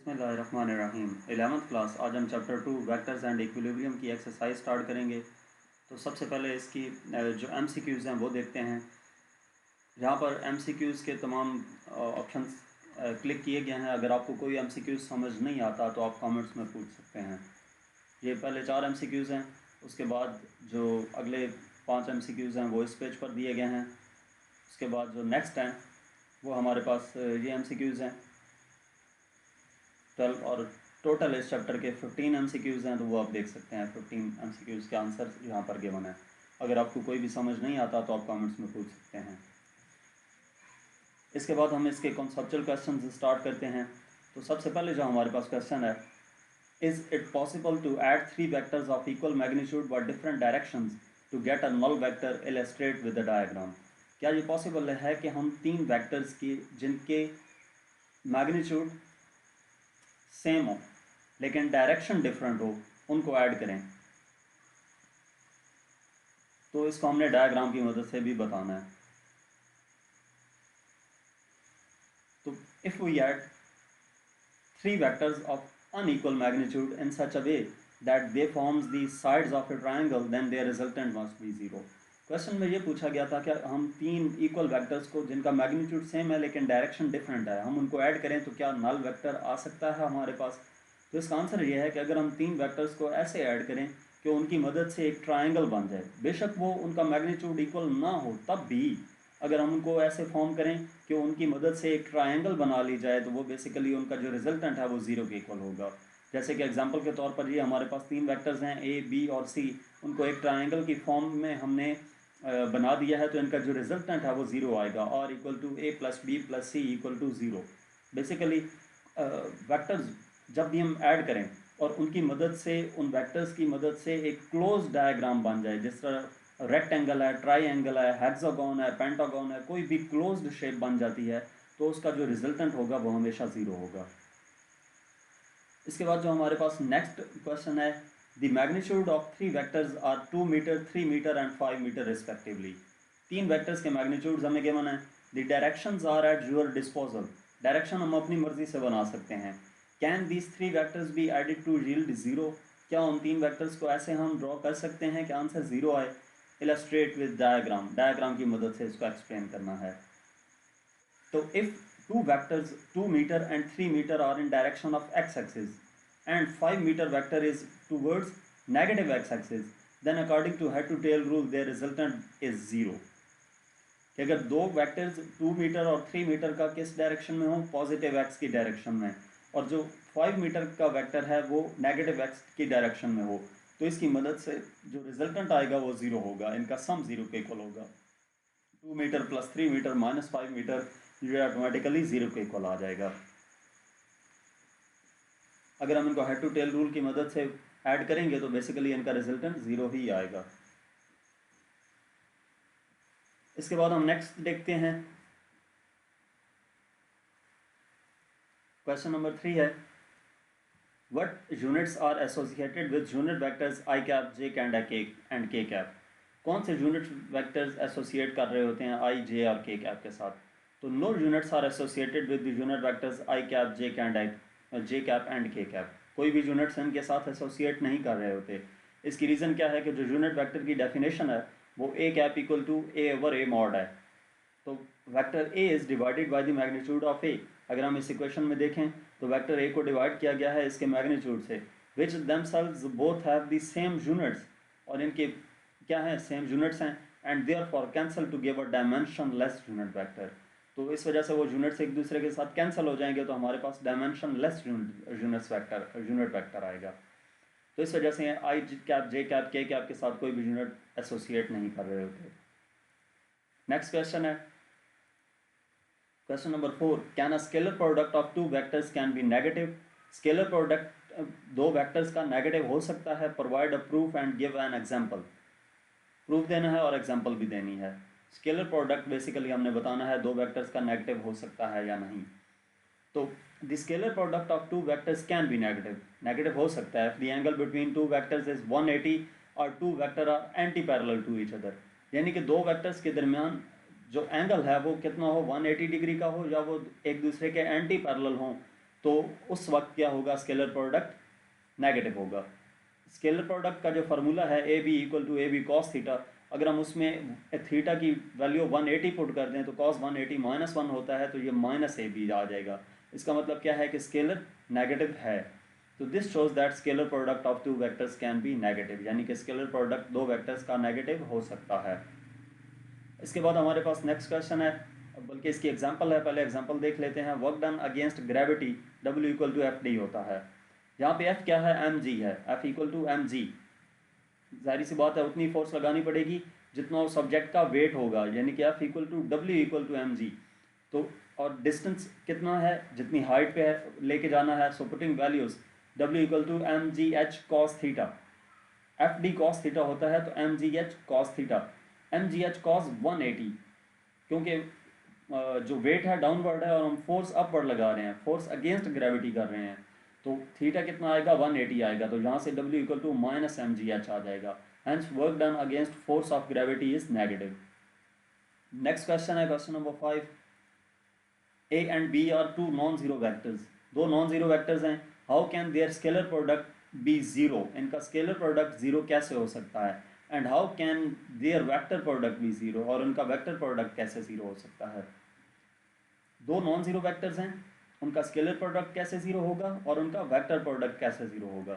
बिस्मिल्लाहिर्रहमानिर्रहीम 11th class. आज हम चैप्टर 2 वेक्टर्स एंड इक्विलिब्रियम की एक्सरसाइज स्टार्ट करेंगे। तो सबसे पहले इसकी जो MCQs हैं वो देखते हैं। यहाँ पर MCQs के तमाम ऑप्शंस क्लिक किए गए हैं। अगर आपको कोई MCQs समझ नहीं आता तो आप कमेंट्स में पूछ सकते हैं। ये पहले 4 MCQs हैं, उसके बाद जो अगले 5 MCQs हैं वो इस पेज पर दिए गए हैं। उसके बाद जो नेक्स्ट हैं वो हमारे पास ये MCQs हैं 12, और टोटल इस चैप्टर के 15 MCQs हैं, तो वो आप देख सकते हैं। 15 MCQs के आंसर यहाँ पर गिवन है। अगर आपको कोई भी समझ नहीं आता तो आप कमेंट्स में पूछ सकते हैं। इसके बाद हम इसके कॉन्सेप्चुअल क्वेश्चन स्टार्ट करते हैं। तो सबसे पहले जो हमारे पास क्वेश्चन है, is it possible to add 3 vectors of equal magnitude but different directions to get a null vector illustrate with the diagram. क्या ये पॉसिबल है कि हम 3 वेक्टर्स की जिनके मैग्नीट्यूड सेम हो लेकिन डायरेक्शन डिफरेंट हो उनको ऐड करें? तो इसको हमने डायग्राम की मदद से भी बताना है। तो if we add 3 vectors of unequal magnitude in such a way that they forms the sides of a triangle, then their resultant must be 0. Question में ये पूछा गया था कि हम 3 इक्वल वेक्टर्स को जिनका मैग्नीट्यूड सेम है लेकिन डायरेक्शन डिफरेंट है, हम उनको ऐड करें तो क्या नल वेक्टर आ सकता है हमारे पास? तो इसका आंसर ये है कि अगर हम 3 वेक्टर्स को ऐसे ऐड करें कि उनकी मदद से एक ट्राइंगल बन जाए, बेशक वो उनका मैग्नीट्यूड इक्वल ना हो, तब भी अगर हम उनको ऐसे फॉर्म करें कि उनकी मदद से एक ट्रायंगल बना ली जाए, तो वो बेसिकली उनका जो रिजल्टेंट है वो 0 के इक्वल होगा। जैसे कि एग्जांपल के तौर पर ये हमारे पास 3 वेक्टर्स हैं A, B और C, उनको एक ट्रायंगल की फॉर्म में हमने बना दिया है, तो इनका जो रिजल्टेंट है वो 0 आएगा। और equal to A plus B plus C equal to 0। Basically vectors जब भी हम ऐड करें और उनकी मदद से, उन वेक्टर्स की मदद से एक क्लोज डायग्राम बन जाए, जिस तरह रेक्टेंगल है, ट्राइंगल है, हेक्सागोन है, पेंटागोन है, कोई भी क्लोज्ड शेप बन जाती है, तो उसका जो रिजल्टेंट होगा वो हमेशा 0 होगा। इसके बाद जो हमारे पास नेक्स्ट क्वेश्चन है, the magnitude of 3 vectors are 2 metre, 3 metre and 5 metre respectively. 3 vectors के मैग्नीट्यूड्स हमें गिवन है। The directions are at your disposal. Direction हम अपनी मर्जी से बना सकते हैं। Can these 3 vectors be added to yield 0। क्या उन 3 वेक्टर्स को ऐसे हम ड्रॉ कर सकते हैं कि आंसर 0 आए? Illustrate with diagram. डायग्राम की मदद से इसको एक्सप्लेन करना है। तो if 2 vectors 2 meter and 3 meter are in direction of x-axis and 5 meter vector is towards negative x-axis, then according to head to tail rule their resultant is 0. कि अगर 2 vectors 2 metre और 3 मीटर का किस direction में हो? Positive x की direction में। और जो 5 मीटर का वेक्टर है वो नेगेटिव x की डायरेक्शन में हो, तो इसकी मदद से जो रिजल्टेंट आएगा वो 0 होगा। इनका सम 0 के इक्वल होगा। 2 metre plus 3 metre minus 5 metre, ये ऑटोमेटिकली 0 के इक्वल आ जाएगा। अगर हम इनको हेड टू टेल रूल की मदद से ऐड करेंगे तो बेसिकली इनका रिजल्टेंट 0 ही आएगा। इसके बाद हम नेक्स्ट देखते हैं। क्वेश्चन नंबर 3 है, what units are associated with unit vectors i cap, j and k cap. कौन से यूनिट वेक्टर्स एसोसिएट कर रहे होते हैं आई, जे और के कैप के साथ? तो no units are associated with unit vectors i cap, j cap and k cap. कोई भी यूनिट्स इनके साथ एसोसिएट नहीं कर रहे होते। इसकी रीज़न क्या है कि जो यूनिट वेक्टर की डेफिनेशन है वो a cap equal to a over a mod है। तो vector a is divided by the magnitude of a. अगर हम इस इक्वेशन में देखें तो वेक्टर ए को डिवाइड किया गया है इसके मैग्नीट्यूड से, which themselves both have the same units, और इनके क्या है? सेम यूनिट्स हैं, and therefore cancel to give a dimensionless unit vector. तो इस वजह से वो यूनिट्स एक दूसरे के साथ कैंसिल हो जाएंगे, तो हमारे पास डायमेंशन लेस यूनिट वेक्टर आएगा। तो इस वजह से आई कैप, जे कैप, के कैप के साथ कोई भी यूनिट एसोसिएट नहीं कर रहे होते। नेक्स्ट क्वेश्चन है, question number 4, can a scalar product of 2 vectors can be negative. Scalar product 2 vectors का नेगेटिव हो सकता है। Provide a proof and give an example. Proof देना है और एग्जांपल भी देनी है। स्केलर प्रोडक्ट बेसिकली हमने बताना है 2 वेक्टर्स का नेगेटिव हो सकता है या नहीं। तो the scalar product of 2 vectors can be negative. Negative हो सकता है the angle between 2 vectors is 180 और 2 vector are anti parallel to each other. यानी कि 2 वेक्टर्स के दरमियान जो एंगल है वो कितना हो? 180 डिग्री का हो, या वो एक दूसरे के एंटी पैरेलल हों, तो उस वक्त क्या होगा, स्केलर प्रोडक्ट नेगेटिव होगा। स्केलर प्रोडक्ट का जो फार्मूला है a b equal to a b cos theta, अगर हम उसमें थीटा की वैल्यू 180 पुट कर दें तो कॉस 180 माइनस 1 होता है, तो ये माइनस ए बी आ जाएगा। इसका मतलब क्या है कि स्केलर नेगेटिव है। तो this shows that scalar product of two vectors can be negative, यानी कि स्केलर प्रोडक्ट दो वेक्टर्स का नेगेटिव हो सकता है। इसके बाद हमारे पास नेक्स्ट क्वेश्चन है, बल्कि इसकी एग्जांपल है, पहले एग्जांपल देख लेते हैं। Work done against gravity W equal to f d होता है। यहाँ पे F क्या है, एम जी है, F equal to m g. जाहिर सी बात है उतनी फोर्स लगानी पड़ेगी जितना उस सब्जेक्ट का वेट होगा, यानी कि F इक्वल टू डब्ल्यू इक्वल टू एम जी। तो और डिस्टेंस कितना है, जितनी हाइट पे है लेके जाना है। So putting values W equal to m g h cos theta, f d cos theta होता है तो m g h cos theta, m g h cos 180, क्योंकि जो वेट है डाउनवर्ड है और हम फोर्स अपवर्ड लगा रहे हैं, फोर्स अगेंस्ट ग्रेविटी कर रहे हैं, तो थीटा कितना आएगा, 180 आएगा। तो यहाँ से W equal to minus m g h आ जाएगा। Hence work done against force of gravity is negative. Next question है question number 5। A and b are two non zero vectors, दो नॉन जीरो वैक्टर्स हैं। How can their scalar product be zero, इनका scalar product zero कैसे हो सकता है। And how can their vector product be zero, और उनका vector product कैसे जीरो हो सकता है। दो नॉन जीरो वेक्टर्स हैं, उनका स्केलर प्रोडक्ट कैसे जीरो होगा और उनका वेक्टर प्रोडक्ट कैसे जीरो होगा।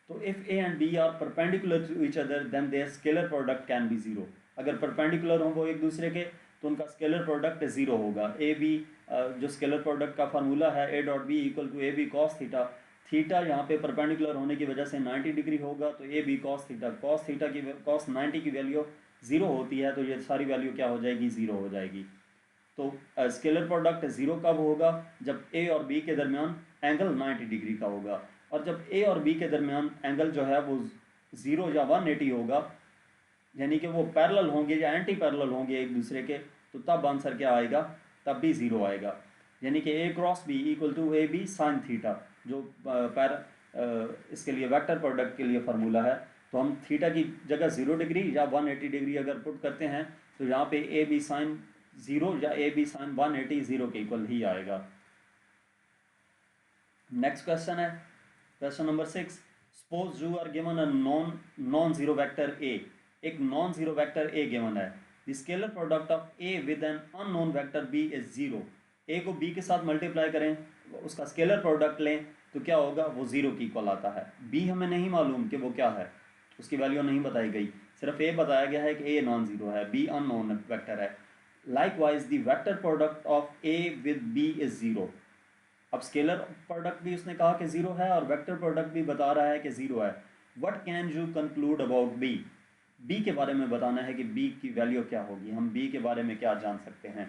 तो if a and b are perpendicular to each other then their scalar product can be zero. अगर परपेंडिकुलर हो वो एक दूसरे के तो उनका स्केलर प्रोडक्ट जीरो होगा। ए बी जो स्केलर प्रोडक्ट का फार्मूला है a dot b equal to a b cos theta, theta यहाँ पे परपेंडिकुलर होने की वजह से 90 डिग्री होगा, तो a b cos theta, cos theta की कॉस 90 की वैल्यू जीरो होती है, तो ये सारी वैल्यू क्या हो जाएगी, जीरो हो जाएगी। तो स्केलर प्रोडक्ट ज़ीरो कब होगा, जब ए और बी के दरमियान एंगल 90 डिग्री का होगा। और जब ए और बी के दरमियान एंगल जो है वो ज़ीरो या 180 होगा, यानी कि वो पैरेलल होंगे या एंटी पैरेलल होंगे एक दूसरे के, तो तब आंसर क्या आएगा, तब भी ज़ीरो आएगा। यानी कि a cross b equal to a b sine theta, जो इसके लिए वेक्टर प्रोडक्ट के लिए फार्मूला है। तो हम थीटा की जगह 0 डिग्री या 180 डिग्री अगर पुट करते हैं तो यहाँ पे ए बी साइन 0 या ए बी साइन 180 0 के इक्वल ही आएगा। नेक्स्ट क्वेश्चन है question number 6। Suppose you are given a non zero vector a, एक non zero vector a given है। The scalar product of a with an unknown vector b is zero. A को b के साथ multiply करें, उसका scalar product लें तो क्या होगा, वो जीरो की इक्वल आता है। बी हमें नहीं मालूम कि वो क्या है, उसकी वैल्यू नहीं बताई गई, सिर्फ ए बताया गया है कि ए नॉन जीरो है, बी अननोन वेक्टर है। Likewise, the vector product of A with B is zero. अब स्केलर प्रोडक्ट भी उसने कहा कि जीरो है और वेक्टर प्रोडक्ट भी बता रहा है कि जीरो है। What can you conclude about B? B के बारे में बताना है कि B की वैल्यू क्या होगी, हम B के बारे में क्या जान सकते हैं।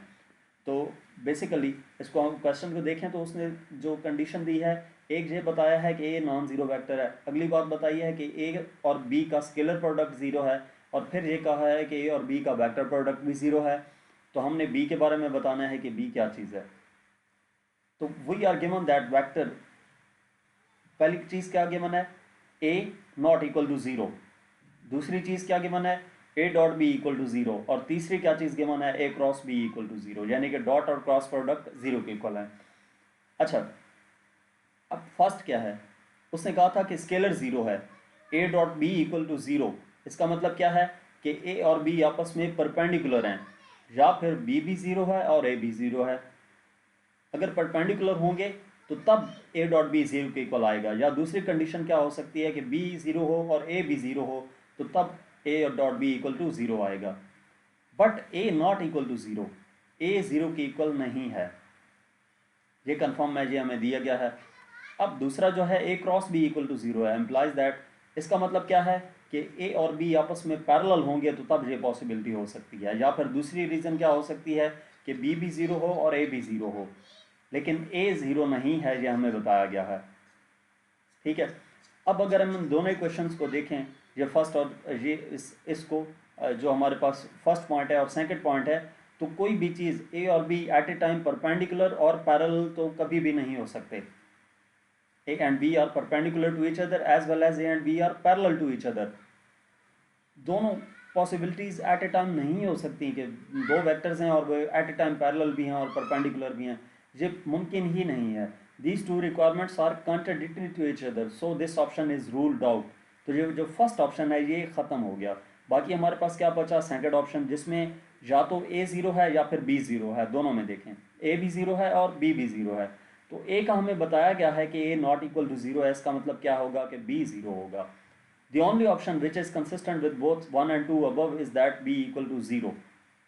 तो बेसिकली इसको हम क्वेश्चन को देखें तो उसने जो कंडीशन दी है, एक ये बताया है कि A नॉन जीरो वेक्टर है, अगली बात बताई है कि A और B का स्केलर प्रोडक्ट जीरो है, और फिर ये कहा है कि A और B का वेक्टर प्रोडक्ट भी जीरो है। तो हमने बी के बारे में बताना है कि बी क्या चीज़ है। तो we are given that vector, पहली चीज़ क्या गिवन है, a not equal to zero. दूसरी चीज़ क्या गिवन है, a dot b equal to zero. और तीसरी क्या चीज़ गिवन है, a cross b equal to zero, यानी कि डॉट और क्रॉस प्रोडक्ट जीरो के इक्वल है। अच्छा, अब फर्स्ट क्या है, उसने कहा था कि स्केलर जीरो है, a dot b equal to zero. इसका मतलब क्या है कि ए और बी आपस में परपेंडिकुलर हैं, या फिर बी भी ज़ीरो है और ए भी ज़ीरो है। अगर परपेंडिकुलर होंगे तो तब ए डॉट बी ज़ीरो के इक्वल आएगा, या दूसरी कंडीशन क्या हो सकती है कि बी ज़ीरो हो और ए भी ज़ीरो हो, तो तब a dot b equal to zero आएगा। But a not equal to zero, a zero के इक्वल नहीं है, ये कन्फर्म में ये हमें दिया गया है। अब दूसरा जो है a cross b equal to zero है, एम्प्लाइज दैट, इसका मतलब क्या है कि ए और बी आपस में पैरेलल होंगे तो तब ये पॉसिबिलिटी हो सकती है। या फिर दूसरी रीज़न क्या हो सकती है कि बी भी ज़ीरो हो और ए भी ज़ीरो हो, लेकिन ए ज़ीरो नहीं है, ये हमें बताया गया है। ठीक है, अब अगर हम दोनों क्वेश्चंस को देखें, ये फर्स्ट और ये इसको जो हमारे पास फर्स्ट पॉइंट है और सेकंड पॉइंट है, तो कोई भी चीज़ ए और b at a time perpendicular और पैरेलल तो कभी भी नहीं हो सकते। A and B are perpendicular to each other as well as A and B are parallel to each other. दोनों पॉसिबिलिटीज़ एट ए टाइम नहीं हो सकती कि दो वेक्टर्स हैं और वो एट ए टाइम पैरेलल भी हैं और परपेंडिकुलर भी हैं, ये मुमकिन ही नहीं है। These two requirements are contradictory to each other, so this option is ruled out. तो ये जो फर्स्ट ऑप्शन है ये ख़त्म हो गया. बाकी हमारे पास क्या बचा, सेकंड ऑप्शन, जिसमें या तो ए ज़ीरो है या फिर बी ज़ीरो है. दोनों में देखें, ए भी ज़ीरो है और बी भी ज़ीरो है. तो ए का हमें बताया गया है कि ए नॉट इक्वल टू ज़ीरो है, इसका मतलब क्या होगा कि बी ज़ीरो होगा. The only option which is consistent with both 1 and 2 above is that b equal to 0.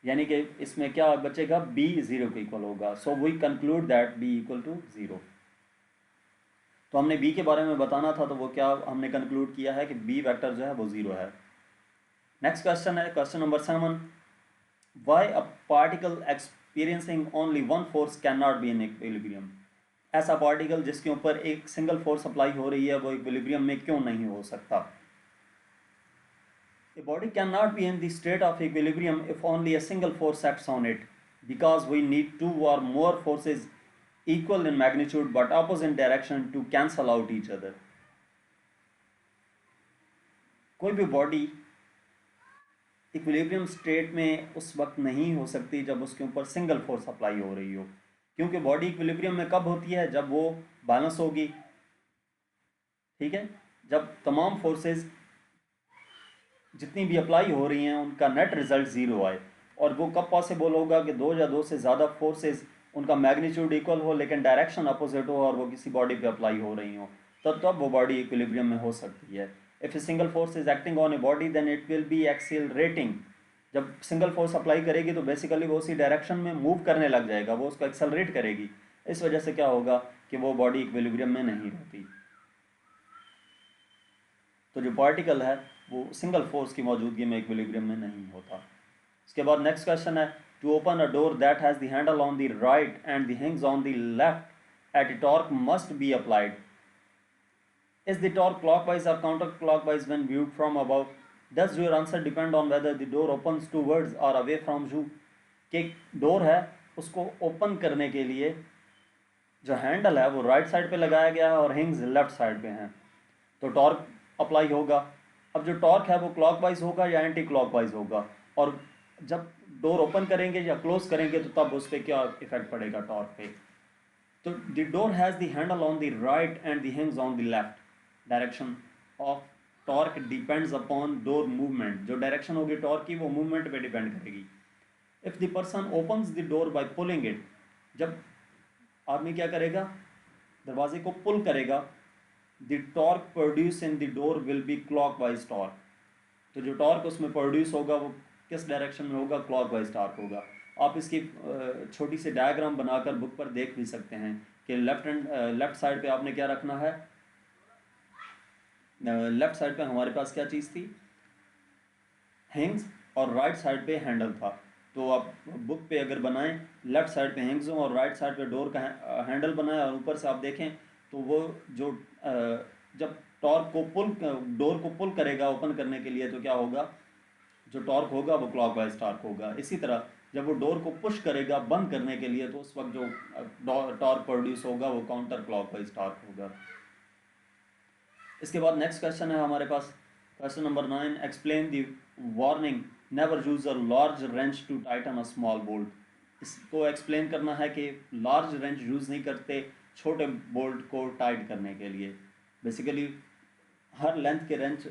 यानी कि इसमें क्या बचेगा, b 0 के इक्वल होगा. So we conclude that b equal to 0. तो हमने b के बारे में बताना था, तो वो क्या हमने कंक्लूड किया है कि b वेक्टर जो है वो 0 है. नेक्स्ट क्वेश्चन है question number 7. Why a particle experiencing only one force can not be in equilibrium. ऐसा पार्टिकल जिसके ऊपर एक सिंगल फोर्स अप्लाई हो रही है वो इक्विलिब्रियम में क्यों नहीं हो सकता. A body cannot be in the state of equilibrium if only a single force acts on it, because we need two or more forces equal in magnitude but opposite direction to cancel out each other. कोई भी body equilibrium state में उस वक्त नहीं हो सकती जब उसके ऊपर सिंगल फोर्स अप्लाई हो रही हो, क्योंकि बॉडी इक्विलिब्रियम में कब होती है, जब वो बैलेंस होगी. ठीक है, जब तमाम फोर्सेस जितनी भी अप्लाई हो रही हैं उनका नेट रिजल्ट ज़ीरो आए. और वो कब पॉसिबल होगा कि दो या दो से ज़्यादा फोर्सेस उनका मैग्नीट्यूड इक्वल हो लेकिन डायरेक्शन अपोजिट हो और वो किसी बॉडी पे अप्लाई हो रही हो, तब वो बॉडी इक्विलिब्रियम में हो सकती है. If a single force is acting on a body then it will be accelerating. जब सिंगल फोर्स अप्लाई करेगी तो बेसिकली वो उसी डायरेक्शन में मूव करने लग जाएगा, वो उसको एक्सेलरेट करेगी. इस वजह से क्या होगा कि वो बॉडी इक्विलिब्रियम में नहीं रहती. तो जो पार्टिकल है वो सिंगल फोर्स की मौजूदगी में इक्विलिब्रियम में नहीं होता. इसके बाद नेक्स्ट क्वेश्चन है, to open a door that has the handle on the right end the hinges on the left at a torque must be applied. Is the torque clockwise और counter clockwise when viewed from above. Does your answer depend on whether the door opens towards और away from you. कि door है उसको open करने के लिए जो handle है वो राइट साइड पे लगाया गया है और हिंग्स लेफ्ट साइड पे हैं, तो टॉर्क अप्लाई होगा. अब जो टॉर्क है वो क्लॉकवाइज होगा या एंटी क्लॉकवाइज होगा, और जब डोर ओपन करेंगे या क्लोज करेंगे तो तब उस पर क्या इफेक्ट पड़ेगा टॉर्क पे. तो the door has the handle on the right end the hinges on the left. Direction of torque depends upon door movement. जो डायरेक्शन होगी टॉर्क की वो मूवमेंट पे डिपेंड करेगी. If the person opens the door by pulling it, जब आदमी क्या करेगा, दरवाजे को पुल करेगा, the torque produce in the door will be clockwise torque. तो जो टॉर्क उसमें प्रोड्यूस होगा वो किस डायरेक्शन में होगा, क्लॉकवाइज टॉर्क होगा. आप इसकी छोटी सी डायग्राम बनाकर बुक पर देख भी सकते हैं कि लेफ्ट साइड पे आपने क्या रखना है. लेफ्ट साइड पे हमारे पास क्या चीज़ थी, हिंग्स, और राइट साइड पे हैंडल था. तो आप बुक पे अगर बनाएं लेफ्ट साइड पे हिंग्स और राइट साइड पे डोर का हैंडल बनाएं और ऊपर से आप देखें तो वो जो जब टॉर्क को डोर को पुल करेगा ओपन करने के लिए तो क्या होगा, जो टॉर्क होगा वो क्लॉकवाइज टॉर्क होगा. इसी तरह जब वो डोर को पुश करेगा बंद करने के लिए तो उस वक्त जो टॉर्क प्रोड्यूस होगा वो काउंटर क्लॉकवाइज टॉर्क होगा. इसके बाद नेक्स्ट क्वेश्चन है हमारे पास question number 9. Explain the warning never use a large wrench to tighten a small bolt. इसको एक्सप्लेन करना है कि लार्ज रेंच यूज़ नहीं करते छोटे बोल्ट को टाइट करने के लिए. बेसिकली हर लेंथ के रेंच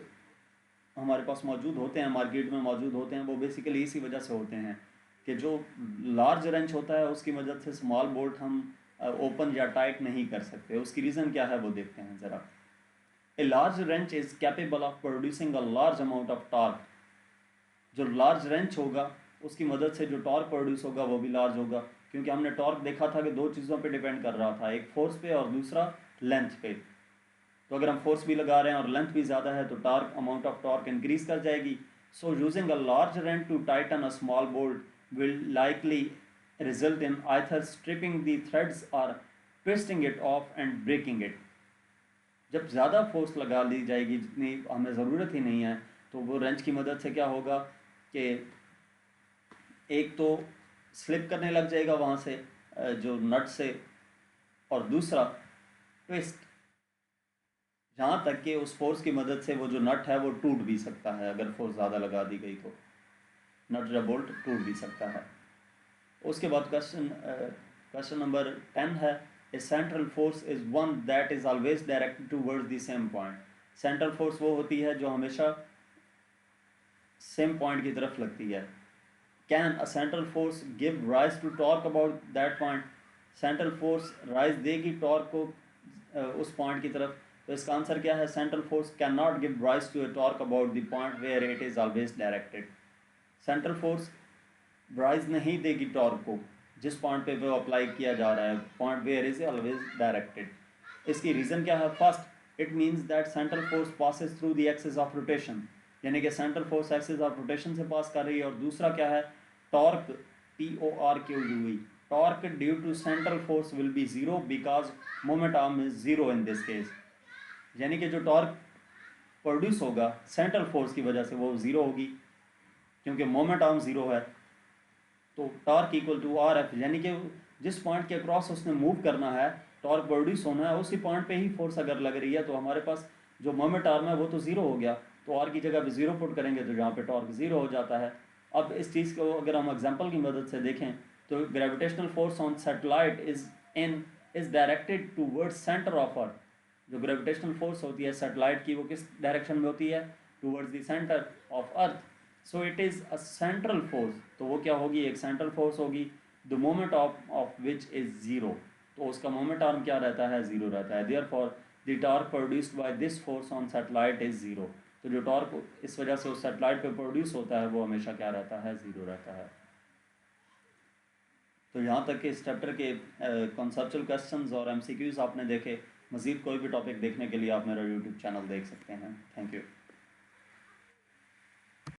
हमारे पास मौजूद होते हैं, मार्केट में मौजूद होते हैं. वो बेसिकली इसी वजह से होते हैं कि जो लार्ज रेंच होता है उसकी मदद से स्मॉल बोल्ट हम ओपन या टाइट नहीं कर सकते. उसकी रीज़न क्या है वो देखते हैं ज़रा. A large wrench is capable of producing a large amount of torque. जो लार्ज रेंच होगा उसकी मदद से जो टॉर्क प्रोड्यूस होगा वो भी लार्ज होगा, क्योंकि हमने टॉर्क देखा था कि दो चीज़ों पे डिपेंड कर रहा था, एक फोर्स पे और दूसरा लेंथ पे. तो अगर हम फोर्स भी लगा रहे हैं और लेंथ भी ज़्यादा है तो torque amount of torque increase कर जाएगी. So using a large wrench to tighten a small bolt will likely result in either stripping the threads और twisting it off and breaking it. जब ज़्यादा फोर्स लगा ली जाएगी जितनी हमें ज़रूरत ही नहीं है तो वो रेंच की मदद से क्या होगा कि एक तो स्लिप करने लग जाएगा वहाँ से जो नट से, और दूसरा ट्विस्ट, जहाँ तक कि उस फोर्स की मदद से वो जो नट है वो टूट भी सकता है. अगर फोर्स ज़्यादा लगा दी गई तो नट या बोल्ट टूट भी सकता है. उसके बाद क्वेश्चन नंबर 10 है, A central force is one that is always directed towards the same point. Central force वो होती है जो हमेशा same point की तरफ लगती है. Can a central force give rise to torque about that point? Central force rise देगी torque को उस point की तरफ. तो इसका आंसर क्या है? Central force cannot give rise to a torque about the point where it is always directed. Central force rise नहीं देगी torque को जिस पॉइंट पे वो अप्लाई किया जा रहा है, point where is always directed. इसकी रीज़न क्या है? First, it means that central force passes through the axis of rotation, यानी कि central force axis of rotation से पास कर रही है. और दूसरा क्या है? Torque, TORQUE, torque due to central force will be zero because moment arm is zero in this case. यानी कि जो टॉर्क प्रोड्यूस होगा सेंट्रल फोर्स की वजह से वो जीरो होगी क्योंकि मोमेंट आर्म जीरो है. तो टॉर्क इक्वल टू RF, यानी कि जिस पॉइंट के अक्रॉस उसने मूव करना है, टॉर्क प्रोड्यूस होना है, उसी पॉइंट पे ही फोर्स अगर लग रही है तो हमारे पास जो मोमेंट आर्म है वो तो ज़ीरो हो गया. तो R की जगह पे ज़ीरो पुट करेंगे तो जहाँ पे टॉर्क ज़ीरो हो जाता है. अब इस चीज़ को अगर हम एग्जांपल की मदद से देखें तो gravitational force on satellite is directed towards centre of earth. जो ग्रेविटेशनल फोर्स होती है सैटेलाइट की वो किस डायरेक्शन में होती है? Towards the centre of earth. So it is a central force. तो वो क्या होगी? एक सेंट्रल फोर्स होगी, the moment of which is zero. तो उसका मोमेंट आर्म क्या रहता है? ज़ीरो रहता है. Therefore the torque produced by this force on satellite is zero. तो जो टॉर्क इस वजह से उस सैटेलाइट पे प्रोड्यूस होता है वो हमेशा क्या रहता है? ज़ीरो रहता है. तो यहाँ तक कि इस चैप्टर के कॉन्सेप्चुअल क्वेश्चंस और MCQs आपने देखे. मज़ीद कोई भी टॉपिक देखने के लिए आप मेरा YouTube चैनल देख सकते हैं. Thank you.